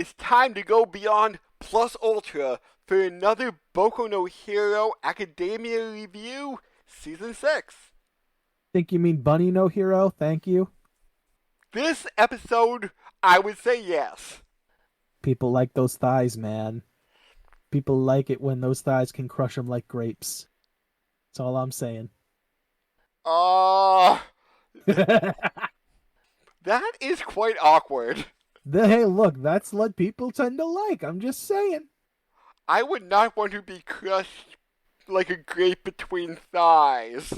It's time to go beyond plus ultra for another Boku no Hero Academia Review Season 6. Think you mean Bunny No Hero? Thank you. This episode, I would say yes. People like those thighs, man. People like it when those thighs can crush them like grapes. That's all I'm saying. Uh, Hey, that is quite awkward. look, that's what people tend to like. I'm just saying. I would not want to be crushed like a grape between thighs.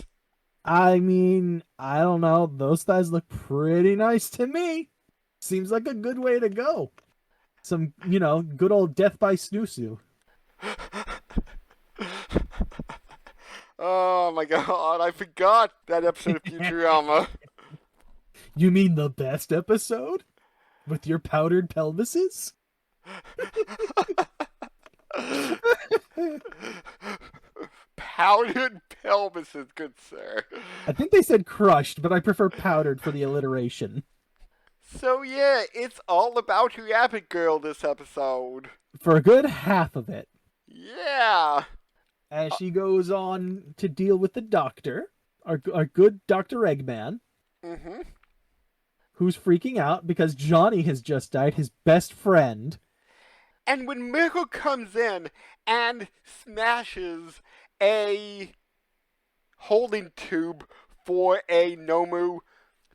I mean, I don't know. Those thighs look pretty nice to me. Seems like a good way to go. Some, good old death by snoozu. Oh my god, I forgot that episode of Futurama. You mean the best episode? With your powdered pelvises? Powdered pelvises, good sir. I think they said crushed, but I prefer powdered for the alliteration. So yeah, it's all about Rabbit Girl this episode. For a good half of it. Yeah. As she goes on to deal with the doctor, our good Dr. Eggman, Mm-hmm. who's freaking out because Johnny has just died, his best friend. And when Miracle comes in and smashes a holding tube for a Nomu,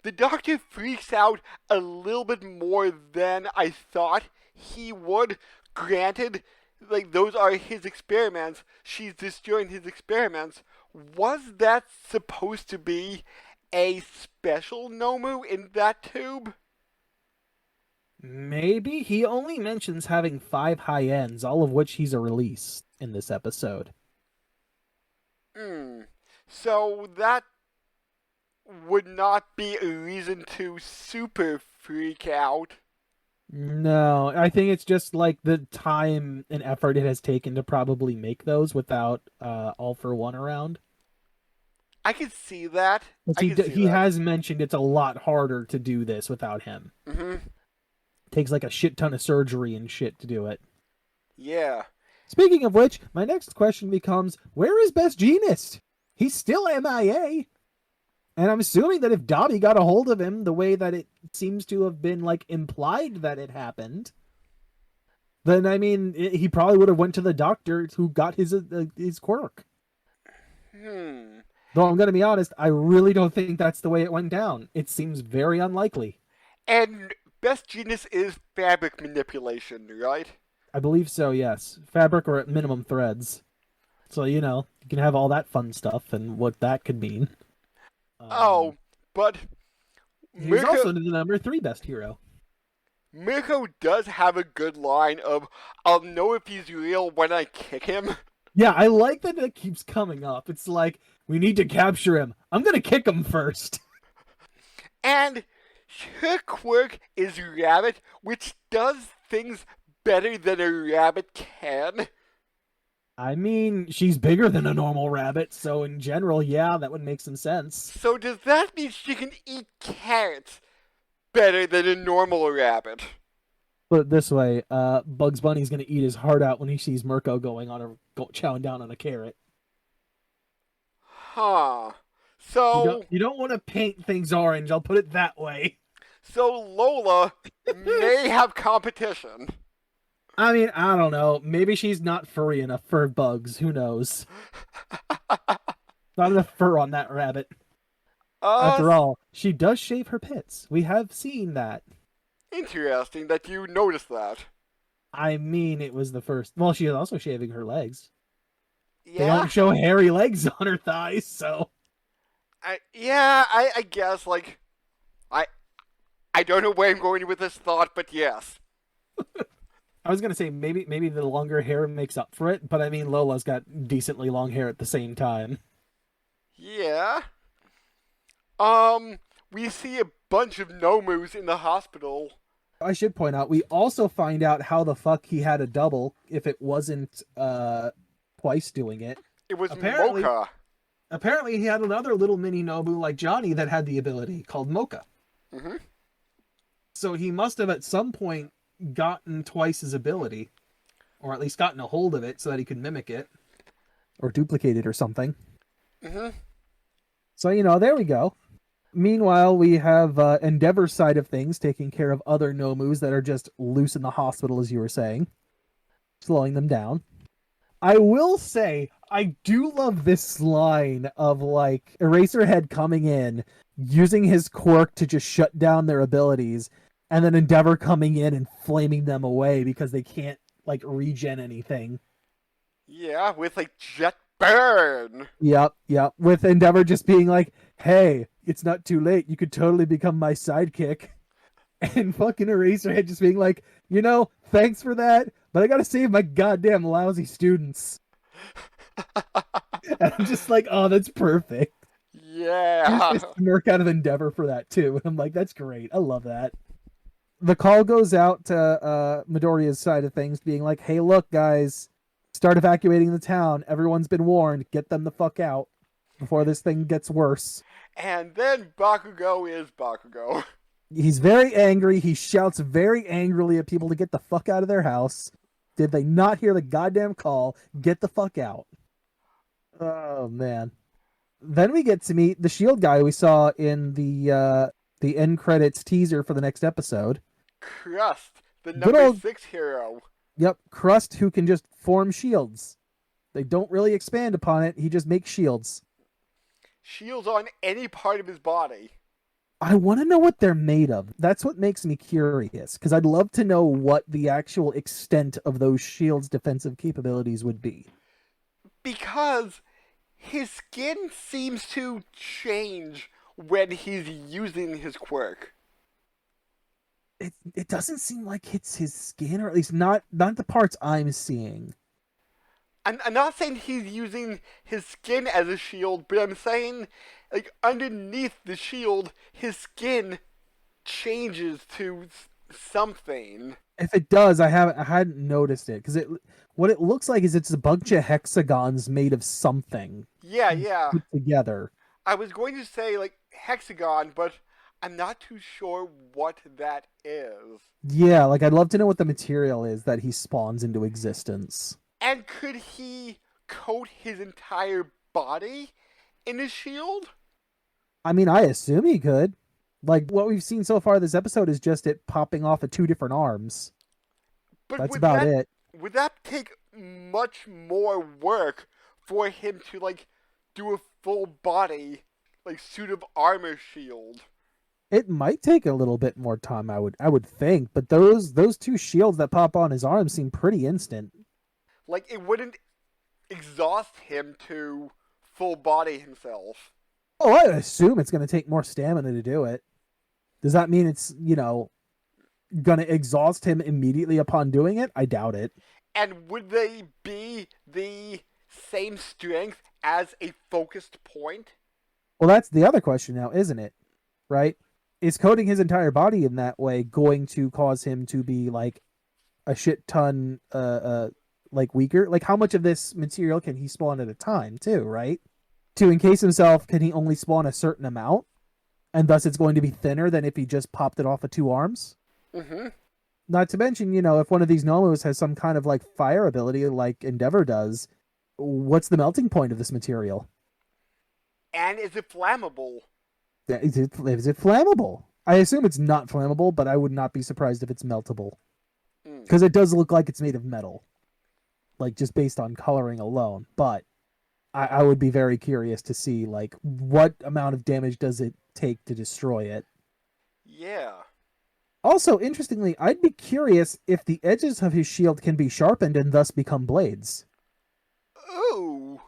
the doctor freaks out a little bit more than I thought he would. Granted, like, those are his experiments. She's destroying his experiments. Was that supposed to be a special Nomu in that tube? Maybe he only mentions having 5 high ends, all of which he's a release in this episode. So that would not be a reason to super freak out. No, I think it's just like the time and effort it has taken to probably make those without All for One around. I can see that. He has mentioned it's a lot harder to do this without him. Mm-hmm. Takes like a shit ton of surgery and shit to do it. Yeah. Speaking of which, my next question becomes, where is Best Jeanist? He's still MIA. And I'm assuming that if Dobby got a hold of him the way that it seems to have been like implied that it happened, then I mean, he probably would have went to the doctor who got his quirk. Though I'm going to be honest, I really don't think that's the way it went down. It seems very unlikely. And Best Genius is fabric manipulation, right? I believe so, yes. Fabric or at minimum threads. So, you can have all that fun stuff and what that could mean. But he's also the number 3 best hero. Mirko does have a good line of, I'll know if he's real when I kick him. Yeah, I like that it keeps coming up. It's like, we need to capture him. I'm going to kick him first. And her quirk is rabbit, which does things better than a rabbit can. I mean, she's bigger than a normal rabbit, so in general, yeah, that would make some sense. So does that mean she can eat carrots better than a normal rabbit? Put it this way, Bugs Bunny's gonna eat his heart out when he sees Mirko chowing down on a carrot. Huh. So you don't want to paint things orange, I'll put it that way. So Lola may have competition. I mean, I don't know. Maybe she's not furry enough for Bugs. Who knows? Not enough fur on that rabbit. After all, she does shave her pits. We have seen that. Interesting that you noticed that. I mean, it was the first. Well, she is also shaving her legs. Yeah. They don't show hairy legs on her thighs, so. I guess, like, I don't know where I'm going with this thought, but yes. I was gonna say maybe the longer hair makes up for it, but I mean Lola's got decently long hair at the same time. Yeah. We see a bunch of Nomus in the hospital. I should point out, we also find out how the fuck he had a double if it wasn't twice doing it. It was Mocha. Apparently he had another little mini Nobu like Johnny that had the ability called Mocha. Mm-hmm. So he must have at some point gotten twice his ability, or at least gotten a hold of it so that he could mimic it or duplicate it or something. Mm-hmm. So, there we go. Meanwhile, we have Endeavor's side of things taking care of other Nomus that are just loose in the hospital, as you were saying, slowing them down. I will say, I do love this line of, like, Eraserhead coming in, using his quirk to just shut down their abilities, and then Endeavor coming in and flaming them away because they can't, like, regen anything. Yeah, with like jet burn. Yep. With Endeavor just being like, hey, it's not too late. You could totally become my sidekick. And fucking Eraserhead just being like, thanks for that, but I gotta save my goddamn lousy students. And I'm just like, oh, that's perfect. Here's Yeah. this smirk out of Endeavor for that too. And I'm like, that's great. I love that. The call goes out to Midoriya's side of things, being like, hey, look, guys, start evacuating the town. Everyone's been warned. Get them the fuck out before this thing gets worse. And then Bakugo is Bakugo. He's very angry. He shouts very angrily at people to get the fuck out of their house. Did they not hear the goddamn call? Get the fuck out. Oh, man. Then we get to meet the shield guy we saw in the end credits teaser for the next episode. Crust, the Good number old- 6 hero. Yep, Crust, who can just form shields. They don't really expand upon it. He just makes shields. Shields on any part of his body. I want to know what they're made of. That's what makes me curious, because I'd love to know what the actual extent of those shields' defensive capabilities would be. Because his skin seems to change when he's using his quirk. It doesn't seem like it's his skin, or at least not the parts I'm seeing. I'm not saying he's using his skin as a shield, but I'm saying, like, underneath the shield, his skin changes to something. If it does, I hadn't noticed it, because what it looks like is it's a bunch of hexagons made of something Yeah. put together. I was going to say, like, hexagon, but I'm not too sure what that is. Yeah, like I'd love to know what the material is that he spawns into existence. And could he coat his entire body in his shield? I mean, I assume he could. Like, what we've seen so far this episode is just it popping off of 2 different arms. But That's about it. Would that take much more work for him to, like, do a full body, like, suit of armor shield? It might take a little bit more time, I would think, but those 2 shields that pop on his arms seem pretty instant. Like, it wouldn't exhaust him to full body himself. Oh, I assume it's going to take more stamina to do it. Does that mean it's, going to exhaust him immediately upon doing it? I doubt it. And would they be the same strength as a focused point? Well, that's the other question now, isn't it? Right? Is coating his entire body in that way going to cause him to be, like, a shit ton, like, weaker? Like, how much of this material can he spawn at a time, too, right? To encase himself, can he only spawn a certain amount? And thus it's going to be thinner than if he just popped it off of 2 arms? Mm-hmm. Not to mention, if one of these Nomos has some kind of, like, fire ability like Endeavor does, what's the melting point of this material? And is it flammable? Is it flammable? I assume it's not flammable, but I would not be surprised if it's meltable. Because it does look like it's made of metal. Like, just based on coloring alone. But I would be very curious to see, like, what amount of damage does it take to destroy it. Yeah. Also, interestingly, I'd be curious if the edges of his shield can be sharpened and thus become blades. Ooh.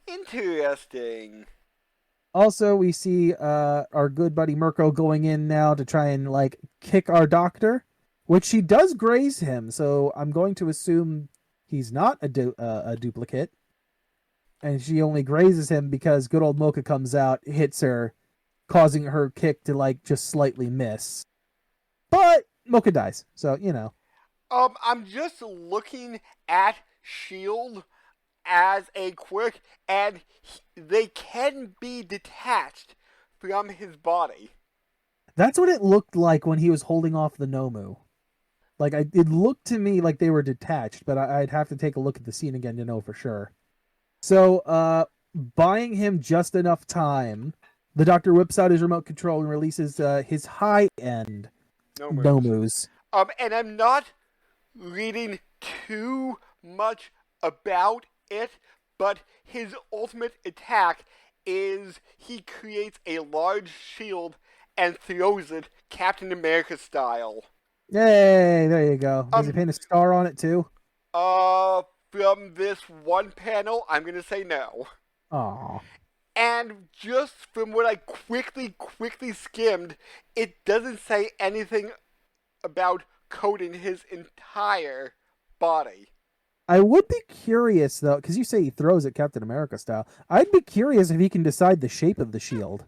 Interesting. Also, we see our good buddy Mirko going in now to try and, like, kick our doctor, which she does graze him, so I'm going to assume he's not a duplicate. And she only grazes him because good old Mocha comes out, hits her, causing her kick to, like, just slightly miss. But Mocha dies, so, I'm just looking at Shield as a quirk, and they can be detached from his body. That's what it looked like when he was holding off the Nomu. Like it looked to me like they were detached, but I'd have to take a look at the scene again to know for sure. So, buying him just enough time, the Doctor whips out his remote control and releases his high-end No moves. Nomus. And I'm not reading too much about it, but his ultimate attack is he creates a large shield and throws it Captain America style. Yay! There you go. Does he Um, paint a star on it too? from this one panel, I'm gonna say no. Aw. And just from what I quickly skimmed, it doesn't say anything about coating his entire body. I would be curious though, because you say he throws it Captain America style. I'd be curious if he can decide the shape of the shield.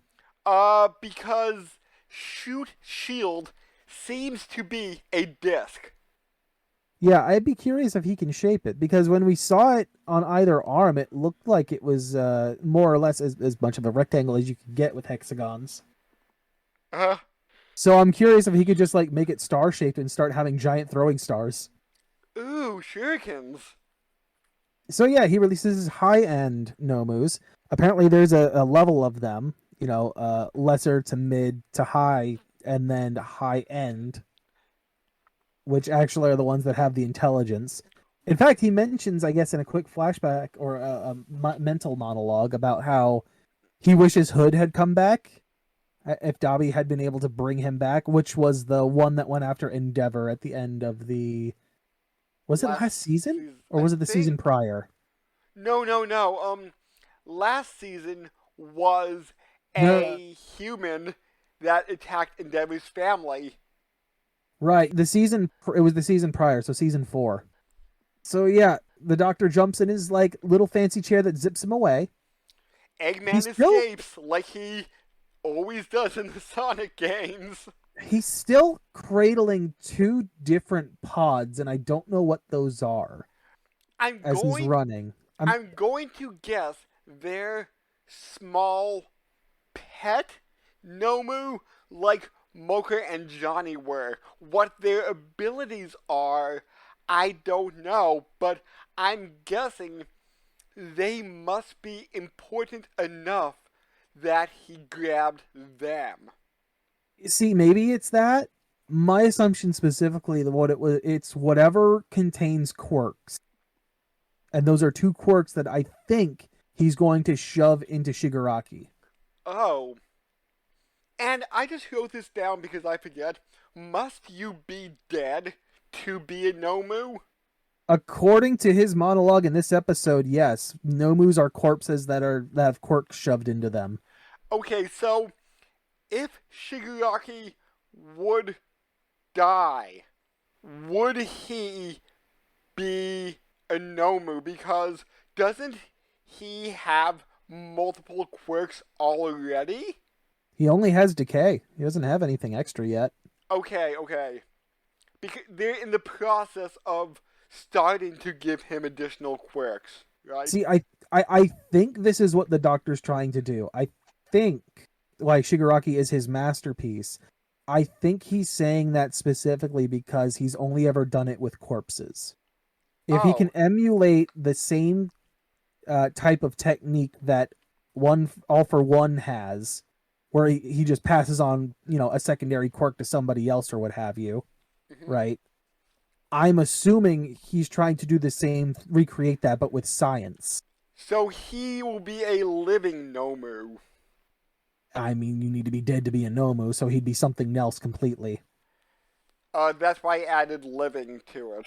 Because shoot shield seems to be a disc. Yeah, I'd be curious if he can shape it because when we saw it on either arm, it looked like it was more or less as much of a rectangle as you could get with hexagons. Uh, So I'm curious if he could just like make it star shaped and start having giant throwing stars. ooh, shurikens. So yeah, he releases his high end Nomus. Apparently, there's a level of them. You know, lesser to mid to high, and then high end, which actually are the ones that have the intelligence. In fact, he mentions, I guess, in a quick flashback or a mental monologue about how he wishes Hood had come back if Dobby had been able to bring him back, which was the one that went after Endeavor at the end of the. Was it last season? Or was it the season prior? No. Last season was No. a human that attacked Endeavor's family. Right, it was the season prior, so season 4. So yeah, the Doctor jumps in his like little fancy chair that zips him away. Eggman escapes like he always does in the Sonic games. He's still cradling 2 different pods, and I don't know what those are. He's running. I'm going to guess they're small pet Nomu like Mocha and Johnny were. What their abilities are, I don't know, but I'm guessing they must be important enough that he grabbed them. See, maybe it's that. My assumption specifically, it's whatever contains quirks, and those are 2 quirks that I think he's going to shove into Shigaraki. Oh. And I just wrote this down because I forget. Must you be dead to be a Nomu? According to his monologue in this episode, yes, Nomus are corpses that have quirks shoved into them. Okay, so if Shigaraki would die, would he be a Nomu? Because doesn't he have multiple quirks already? He only has decay. He doesn't have anything extra yet. Okay. Because they're in the process of starting to give him additional quirks, right? See, I think this is what the Doctor's trying to do. I think, like, Shigaraki is his masterpiece. I think he's saying that specifically because he's only ever done it with corpses. If he can emulate the same type of technique that All for One has, where he just passes on, a secondary quirk to somebody else or what have you, right? I'm assuming he's trying to do the same, recreate that, but with science. So he will be a living Nomu. I mean, you need to be dead to be a Nomu, so he'd be something else completely. That's why I added living to it.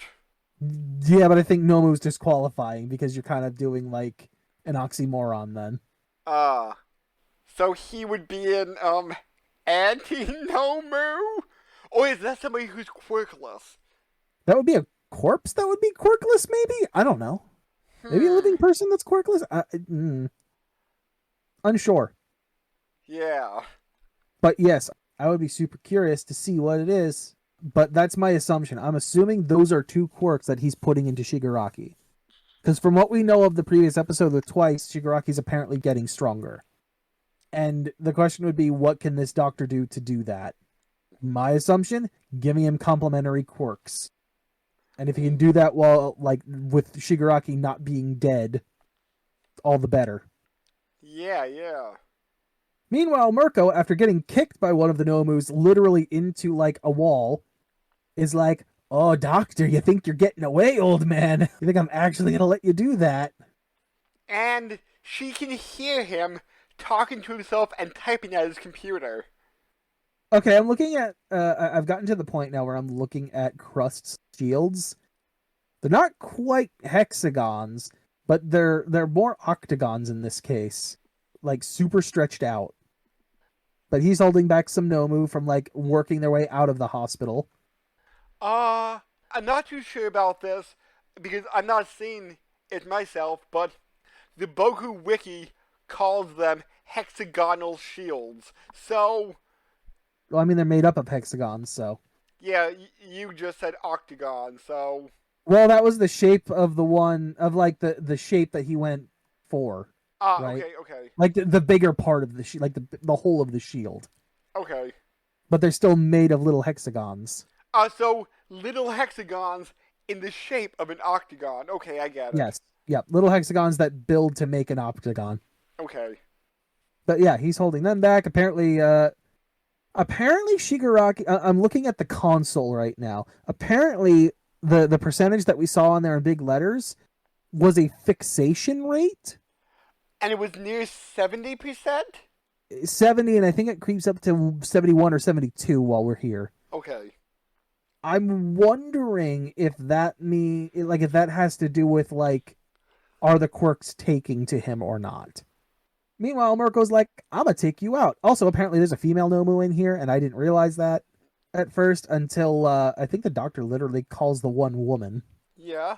Yeah, but I think Nomu's disqualifying because you're kind of doing like an oxymoron then. So he would be an anti-Nomu? Or is that somebody who's quirkless? That would be a corpse that would be quirkless, maybe? I don't know. Maybe a living person that's quirkless? Unsure. Yeah. But yes, I would be super curious to see what it is. But that's my assumption. I'm assuming those are 2 quirks that he's putting into Shigaraki. Because from what we know of the previous episode with Twice, Shigaraki's apparently getting stronger. And the question would be, what can this Doctor do to do that? My assumption, giving him complementary quirks. And if he can do that while, like, with Shigaraki not being dead, all the better. Yeah, yeah. Meanwhile, Mirko, after getting kicked by one of the Nomus literally into, like, a wall, is like, "Oh, doctor, you think you're getting away, old man? You think I'm actually gonna let you do that?" And she can hear him talking to himself and typing at his computer. Okay, I'm looking at. I've gotten to the point now where I'm looking at Krust's shields. They're not quite hexagons, but they're more octagons in this case, like super stretched out. But he's holding back some Nomu from like working their way out of the hospital. Uh, I'm not too sure about this because I'm not seeing it myself, but the Boku wiki calls them hexagonal shields. So, Well, I mean, they're made up of hexagons, so. yeah, you just said octagon, so. Well, that was the shape of the one of like the shape that he went for, Ah, right? okay, okay, Like the bigger part of the like the whole of the shield, okay. but they're still made of little hexagons. So little hexagons in the shape of an octagon. Okay, I get it. Yes, yep, little hexagons that build to make an octagon. Okay. But yeah, he's holding them back. Apparently Shigaraki. I'm looking at the console right now. Apparently, the percentage that we saw on there in big letters was a fixation rate. And it was near 70%? 70, and I think it creeps up to 71 or 72 while we're here. Okay. I'm wondering if if that has to do with like, are the quirks taking to him or not? Meanwhile, Mirko's like, "I'm gonna take you out." Also, apparently there's a female Nomu in here, and I didn't realize that at first until I think the doctor literally calls the one woman. Yeah.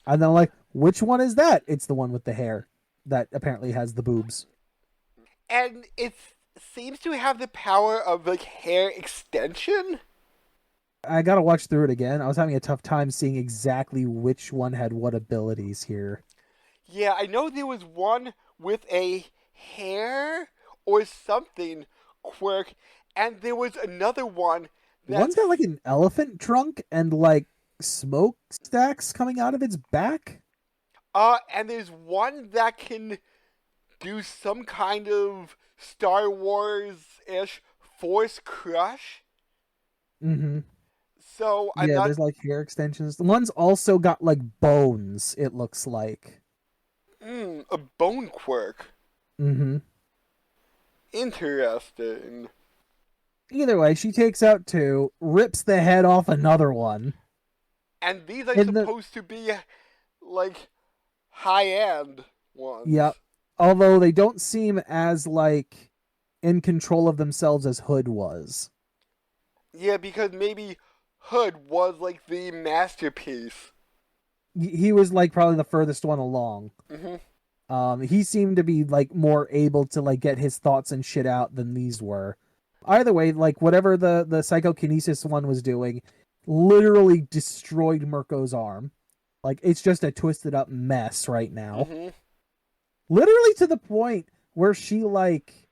And then I'm like, which one is that? It's the one with the hair that apparently has the boobs. And it seems to have the power of like hair extension. I gotta watch through it again. I was having a tough time seeing exactly which one had what abilities here. Yeah, I know there was one with a hair or something quirk, and there was another one that. One's got like an elephant trunk and like smoke stacks coming out of its back. And there's one that can do some kind of Star Wars-ish force crush. Mm-hmm. So I'm Yeah, not. there's like hair extensions. The one's also got like bones, it looks like. A bone quirk. Mm-hmm. Interesting. Either way, she takes out two, rips the head off another one. And these are In the supposed to be like high-end ones. Yep. Although they don't seem as like in control of themselves as Hood was. Yeah, because maybe Hood was like the masterpiece. He was like probably the furthest one along. He seemed to be like more able to like get his thoughts and shit out than these were. Either way, like whatever the psychokinesis one was doing, literally destroyed Mirko's arm. Like it's just a twisted up mess right now. Literally to the point where she like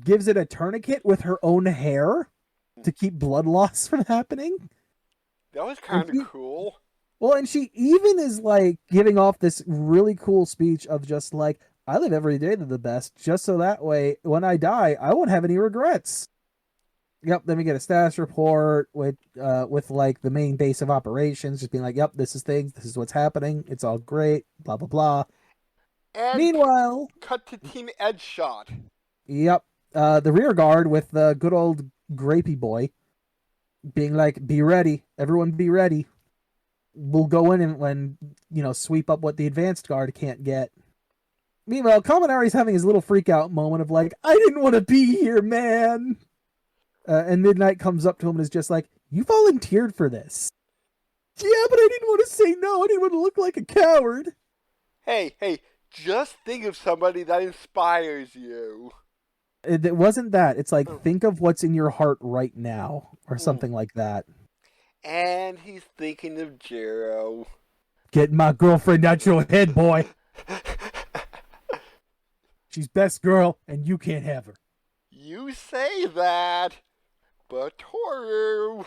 gives it a tourniquet with her own hair to keep blood loss from happening. That was kind of cool. Well, and she even is like giving off this really cool speech of just like, I live every day to the best, just so that way when I die, I won't have any regrets. Yep, then we get a status report with like the main base of operations, just being like, yep, this is what's happening, it's all great, blah blah blah. And Meanwhile, cut to Team Ed shot. Yep, the rear guard with the good old Grapey boy being like, be ready, everyone be ready. We'll go in and sweep up what the advanced guard can't get. Meanwhile, Kaminari's having his little freak out moment of like, I didn't want to be here, man. And Midnight comes up to him and is just like, you volunteered for this. Yeah, but I didn't want to say no. I didn't want to look like a coward. Hey, just think of somebody that inspires you. It wasn't that. It's like, think of what's in your heart right now, or something like that. And he's thinking of Jiro. Get my girlfriend out your head, boy. She's best girl, and you can't have her. You say that, but Toru.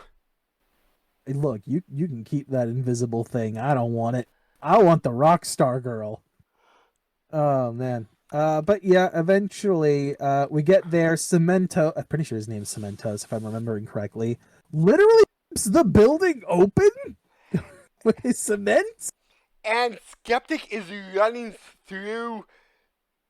Hey, look, you can keep that invisible thing. I don't want it. I want the rock star girl. Oh man. But yeah, eventually, we get there. Cemento, I'm pretty sure his name's Cementos, if I'm remembering correctly. Literally, rips the building open with his cement. And Skeptic is running through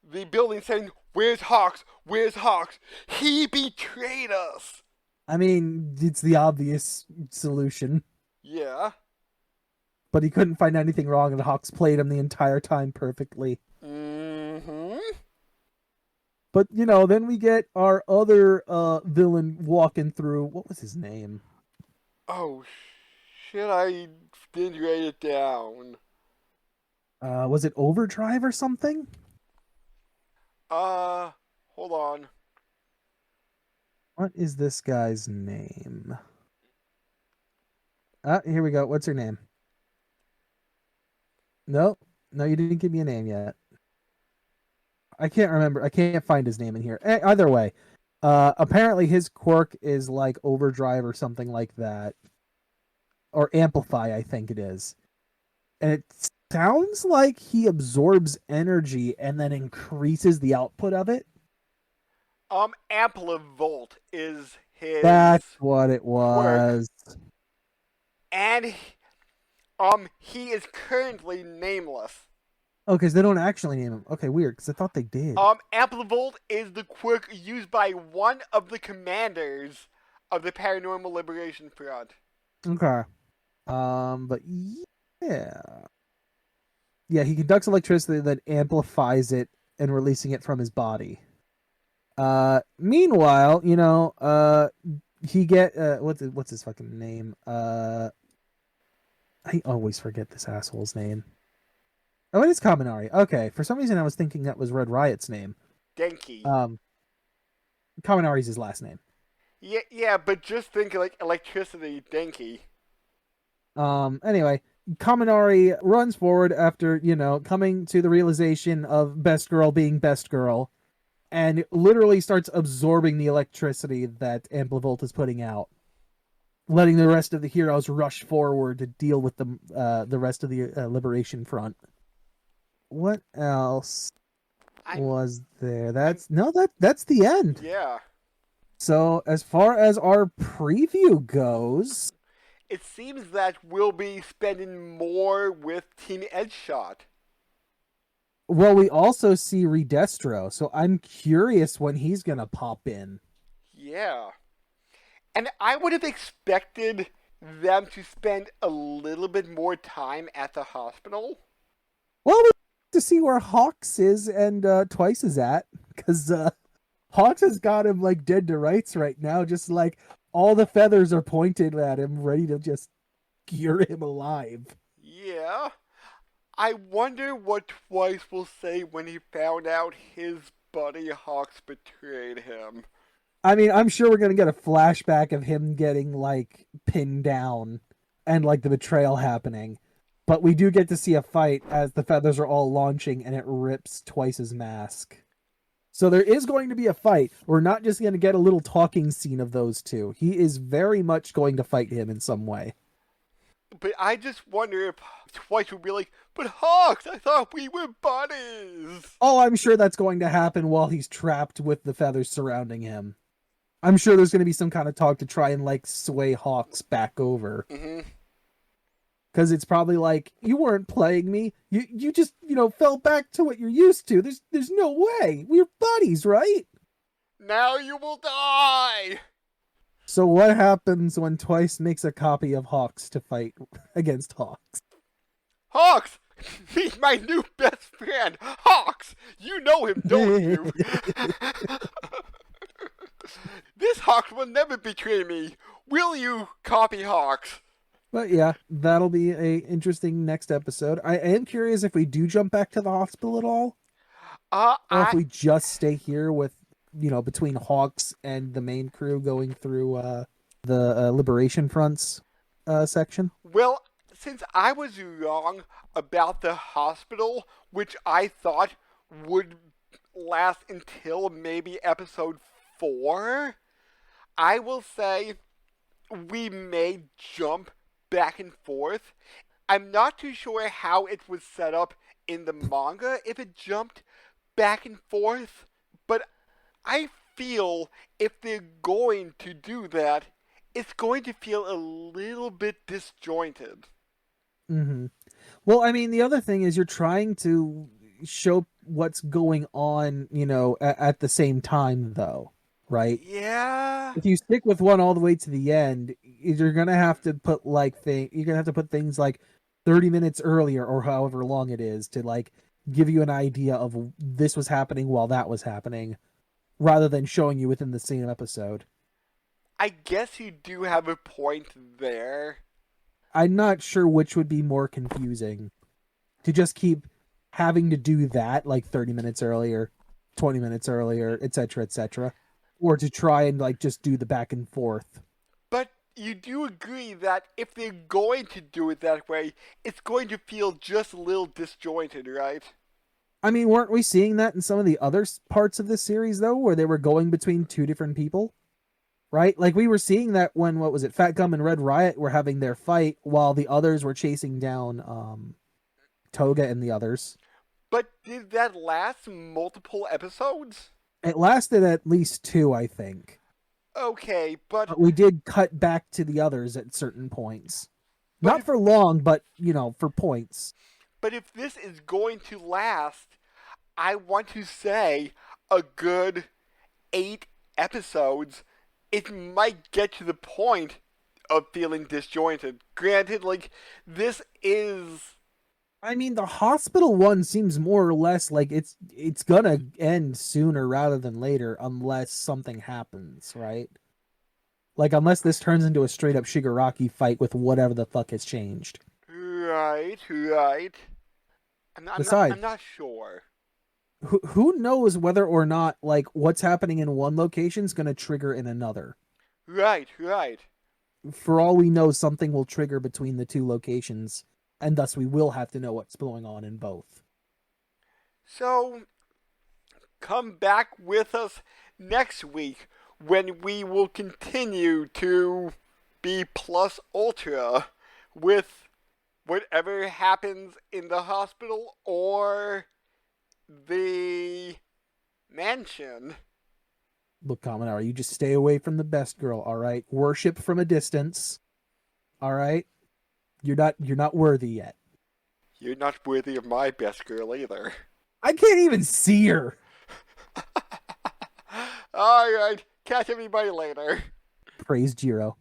the building saying, "Where's Hawks? Where's Hawks? He betrayed us!" I mean, it's the obvious solution, Yeah. but he couldn't find anything wrong, and Hawks played him the entire time perfectly. Mm-hmm. But then we get our other villain walking through. What was his name? Oh, shit, I didn't write it down. Was it Overdrive or something? Uh, Hold on. What is this guy's name? Here we go. What's her name? No, no, you didn't give me a name yet. I can't remember. I can't find his name in here. Either way, apparently his quirk is like Overdrive or something like that, or Amplify, I think it is. And it sounds like he absorbs energy and then increases the output of it. Amplivolt is That's his what it quirk, was. and he is currently nameless. Oh, because they don't actually name him. Okay, weird. Because I thought they did. Amplivolt is the quirk used by one of the commanders of the Paranormal Liberation Front. Okay. But yeah, yeah, he conducts electricity that amplifies it and releasing it from his body. Meanwhile, he get what's his fucking name? I always forget this asshole's name. Oh, it is Kaminari. Okay, for some reason I was thinking that was Red Riot's name. Denki. Um, Kaminari's his last name. Yeah, but just think like electricity, Denki. Anyway, Kaminari runs forward after, coming to the realization of Best Girl being Best Girl and literally starts absorbing the electricity that Amplivolt is putting out, letting the rest of the heroes rush forward to deal with the rest of the Liberation Front. What else I'm, was there? I'm, That's the end. yeah. So as far as our preview goes, It seems that we'll be spending more with Team Edgeshot. well, we also see Redestro, so I'm curious when he's gonna pop in. Yeah. And I would have expected them to spend a little bit more time at the hospital. Well, we have to see where Hawks is and Twice is at, because Hawks has got him like dead to rights right now. Just like all the feathers are pointed at him, ready to just gear him alive. Yeah. I wonder what Twice will say when he found out his buddy Hawks betrayed him. I mean, I'm sure we're gonna get a flashback of him getting like pinned down and like the betrayal happening. But we do get to see a fight as the feathers are all launching and it rips Twice's mask. So there is going to be a fight. We're not just going to get a little talking scene of those two. He is very much going to fight him in some way. But I just wonder if Twice will be like, "But Hawks, I thought we were buddies." Oh, I'm sure that's going to happen while he's trapped with the feathers surrounding him. I'm sure there's going to be some kind of talk to try and like sway Hawks back over. Mm-hmm. Because it's probably like, you weren't playing me. You just, fell back to what you're used to. There's no way. We're buddies, right? Now you will die! So what happens when Twice makes a copy of Hawks to fight against Hawks? Hawks! He's my new best friend! Hawks! You know him, don't you? This Hawks will never betray me. Will you, copy Hawks? But yeah, that'll be a interesting next episode. I am curious if we do jump back to the hospital at all, or if we just stay here with, between Hawks and the main crew going through the Liberation Fronts section. Well, since I was wrong about the hospital, which I thought would last until maybe episode 4, I will say we may jump back and forth. I'm not too sure how it was set up in the manga if it jumped back and forth, but I feel if they're going to do that, it's going to feel a little bit disjointed. Hmm. Well, I mean, the other thing is you're trying to show what's going on, at the same time, though, right? Yeah. If you stick with one all the way to the end, you're gonna have to put you're gonna have to put things like 30 minutes earlier or however long it is to like give you an idea of this was happening while that was happening, rather than showing you within the same episode. I guess you do have a point there. I'm not sure which would be more confusing to just keep having to do that like 30 minutes earlier, 20 minutes earlier, etc., etc., or to try and like just do the back and forth. But you do agree that if they're going to do it that way, it's going to feel just a little disjointed, right? I mean, weren't we seeing that in some of the other parts of this series though, where they were going between two different people? Right? Like we were seeing that when what was it, Fat Gum and Red Riot were having their fight while the others were chasing down Toga and the others. But did that last multiple episodes? It lasted at least two, I think. Okay, but But we did cut back to the others at certain points. but Not if, for long, but for points. but if this is going to last, I want to say a good 8 episodes, it might get to the point of feeling disjointed. Granted, like this is I mean, the hospital one seems more or less like it's gonna end sooner rather than later, unless something happens, right? Like unless this turns into a straight up Shigaraki fight with whatever the fuck has changed. right. Besides, I'm not sure. who knows whether or not like what's happening in one location is gonna trigger in another. Right. For all we know, something will trigger between the two locations, and thus we will have to know what's going on in both. So come back with us next week when we will continue to be plus ultra with whatever happens in the hospital or the mansion. Look, Kaminari, you just stay away from the best girl, all right? Worship from a distance, all right? You're not worthy yet. You're not worthy of my best girl either. I can't even see her. Alright, catch everybody later. Praise Jiro.